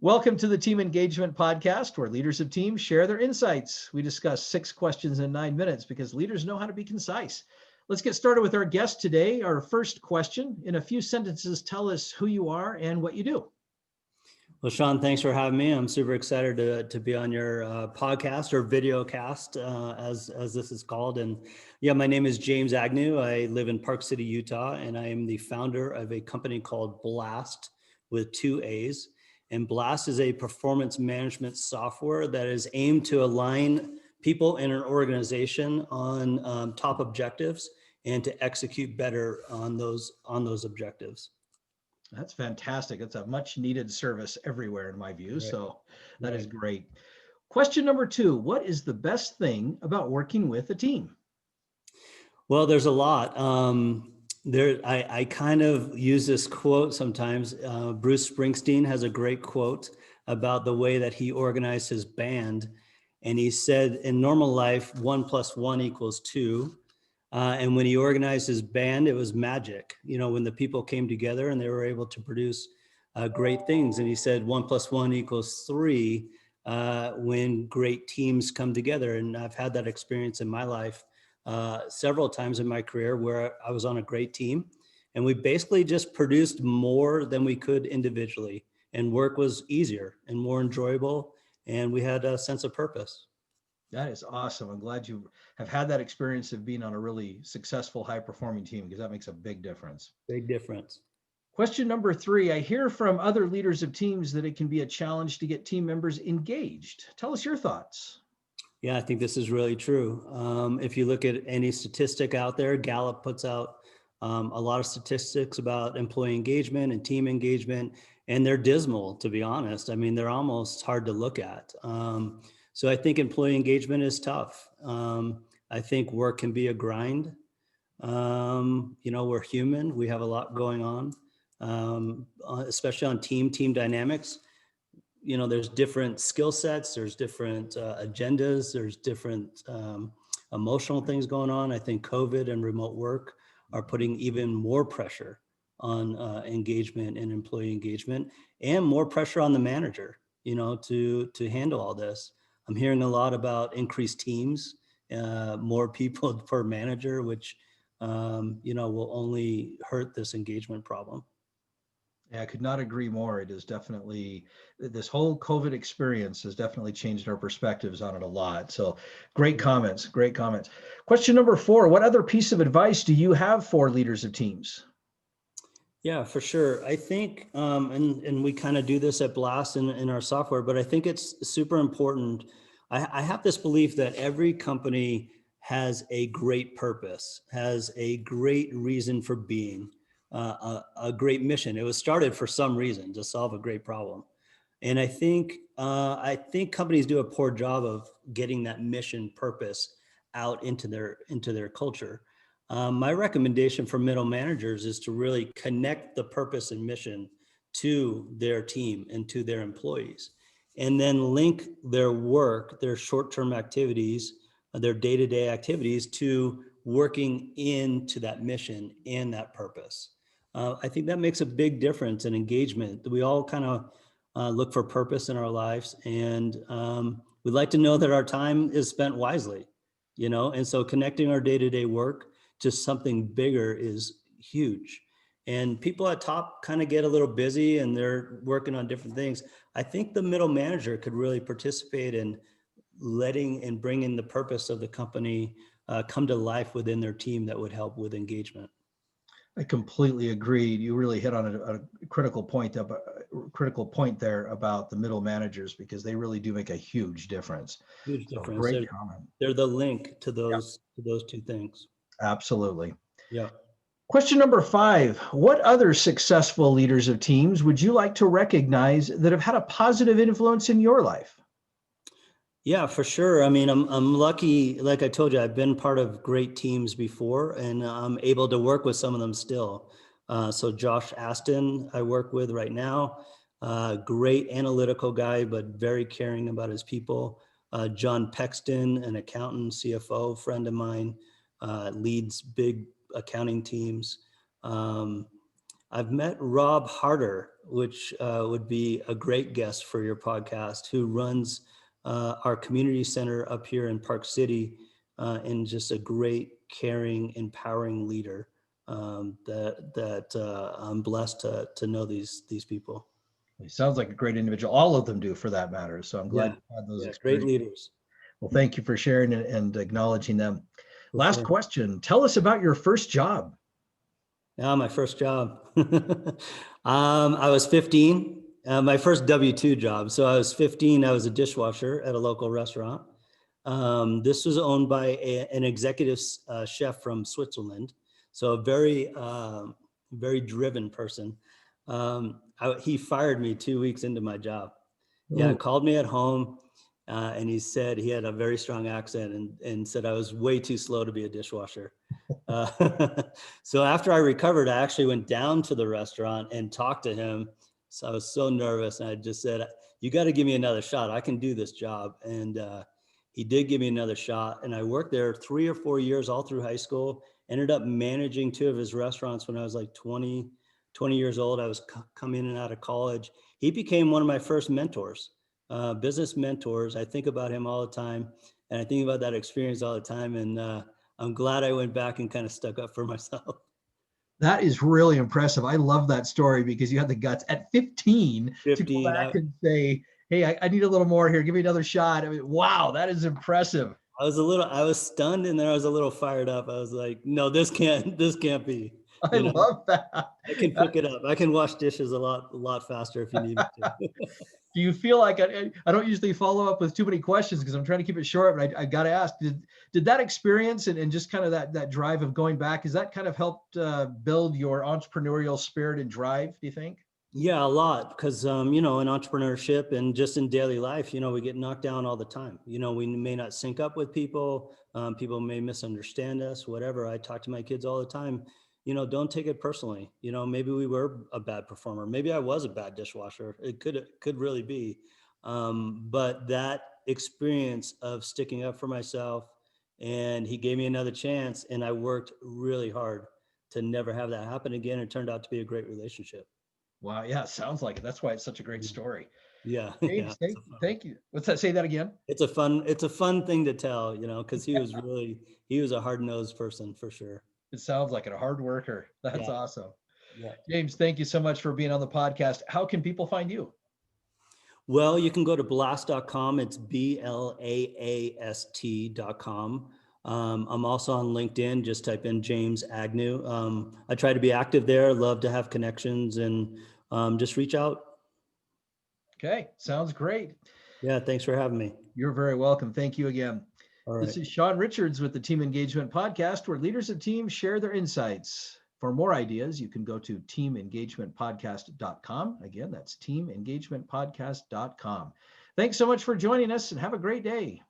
Welcome to the Team Engagement Podcast, where leaders of teams share their insights. We discuss 6 questions in 9 minutes because leaders know how to be concise. Let's get started with our guest today. Our first question, in a few sentences, tell us who you are and what you do. Well, Sean, thanks for having me. I'm super excited to be on your podcast or video cast, as this is called. And yeah, my name is James Agnew. I live in Park City, Utah, and I am the founder of a company called Blaast with 2 A's. And Blaast is a performance management software that is aimed to align people in an organization on top objectives and to execute better on those objectives. That's fantastic. It's a much needed service everywhere in my view. Right. So that is great. Question number 2, what is the best thing about working with a team? Well, there's a lot. I kind of use this quote sometimes. Bruce Springsteen has a great quote about the way that he organized his band. And he said, in normal life, 1 + 1 = 2. And when he organized his band, it was magic. You know, when the people came together and they were able to produce great things. And he said 1 + 1 = 3 when great teams come together. And I've had that experience in my life several times in my career where I was on a great team and we basically just produced more than we could individually, and work was easier and more enjoyable, and we had a sense of purpose. That is awesome. I'm glad you have had that experience of being on a really successful, high-performing team, because that makes a big difference. Big difference. Question number 3, I hear from other leaders of teams that it can be a challenge to get team members engaged. Tell us your thoughts. Yeah, I think this is really true. If you look at any statistic out there, Gallup puts out a lot of statistics about employee engagement and team engagement, and they're dismal, to be honest. I mean, they're almost hard to look at. So I think employee engagement is tough. I think work can be a grind. You know, we're human. We have a lot going on, especially on team dynamics. You know, there's different skill sets, there's different agendas, there's different emotional things going on. I think COVID and remote work are putting even more pressure on engagement and employee engagement, and more pressure on the manager, you know, to handle all this. I'm hearing a lot about increased teams, more people per manager, which, you know, will only hurt this engagement problem. Yeah, I could not agree more. It is definitely, this whole COVID experience has definitely changed our perspectives on it a lot. So great comments, great comments. Question number 4, what other piece of advice do you have for leaders of teams? Yeah, for sure. I think, and we kind of do this at Blaast in our software, but I think it's super important. I have this belief that every company has a great purpose, has a great reason for being, a great mission. It was started for some reason, to solve a great problem. And I think companies do a poor job of getting that mission purpose out into their culture. My recommendation for middle managers is to really connect the purpose and mission to their team and to their employees, and then link their work, their short-term activities, their day-to-day activities to working into that mission and that purpose. I think that makes a big difference in engagement. We all kind of look for purpose in our lives, and we'd like to know that our time is spent wisely, you know, and so connecting our day-to-day work to something bigger is huge. And people at top kind of get a little busy and they're working on different things. I think the middle manager could really participate in letting and bringing the purpose of the company come to life within their team. That would help with engagement. I completely agree. You really hit on a critical point there about the middle managers, because they really do make a huge difference. Huge So difference. great comment. They're the link to those two things. Absolutely. Yeah. Question number 5, what other successful leaders of teams would you like to recognize that have had a positive influence in your life? Yeah, for sure. I mean, I'm lucky. Like I told you, I've been part of great teams before, and I'm able to work with some of them still. So Josh Aston, I work with right now, great analytical guy, but very caring about his people. John Pexton, an accountant, CFO, friend of mine, leads big accounting teams. I've met Rob Harder, which would be a great guest for your podcast, who runs our community center up here in Park City, and just a great, caring, empowering leader that I'm blessed to know these people. He sounds like a great individual. All of them do, for that matter. So I'm glad Yeah, you had those yeah, great experiences. leaders. Well, thank you for sharing and acknowledging them. For Last sure. question. Tell us about your first job. Now, my first job. I was 15, my first W-2 job. So I was 15, I was a dishwasher at a local restaurant. This was owned by an executive chef from Switzerland. So a very driven person. He fired me 2 weeks into my job. Yeah, Ooh. called me at home, and he said he had a very strong accent and said I was way too slow to be a dishwasher. So after I recovered, I actually went down to the restaurant and talked to him. So I was so nervous, and I just said, "You got to give me another shot. I can do this job." And he did give me another shot, and I worked there 3 or 4 years all through high school. Ended up managing 2 of his restaurants when I was like 20 years old. I was coming in and out of college. He became one of my first mentors, business mentors. I think about him all the time, and I think about that experience all the time. And I'm glad I went back and kind of stuck up for myself. That is really impressive. I love that story because you had the guts at 15 to go 15, back and say, hey, I need a little more here. Give me another shot. I mean, wow, that is impressive. I was stunned, and then I was a little fired up. I was like, no, this can't be, I you know, love that. I can pick it up. I can wash dishes a lot faster if you need me to. Do you feel like I don't usually follow up with too many questions because I'm trying to keep it short, but I got to ask, did that experience and just kind of that drive of going back, has that kind of helped build your entrepreneurial spirit and drive, do you think? Yeah, a lot, because in entrepreneurship and just in daily life, we get knocked down all the time. We may not sync up with people. People may misunderstand us, whatever. I talk to my kids all the time. Don't take it personally. Maybe we were a bad performer. Maybe I was a bad dishwasher. It could really be. But that experience of sticking up for myself, and he gave me another chance, and I worked really hard to never have that happen again. It turned out to be a great relationship. Wow. Yeah. Sounds like it. That's why it's such a great story. Yeah, yeah. James, thank you. What's that? Say that again. It's a fun thing to tell, because he was a hard-nosed person for sure. It sounds like it. A hard worker. That's Yeah, awesome. yeah. James, thank you so much for being on the podcast. How can people find you? Well, you can go to blaast.com. It's BLAAST.com. I'm also on LinkedIn. Just type in James Agnew. I try to be active there. Love to have connections, and just reach out. Okay. Sounds great. Yeah. Thanks for having me. You're very welcome. Thank you again. All This right. is Sean Richards with the Team Engagement Podcast, where leaders of teams share their insights. For more ideas, you can go to teamengagementpodcast.com. Again, that's teamengagementpodcast.com. Thanks so much for joining us, and have a great day.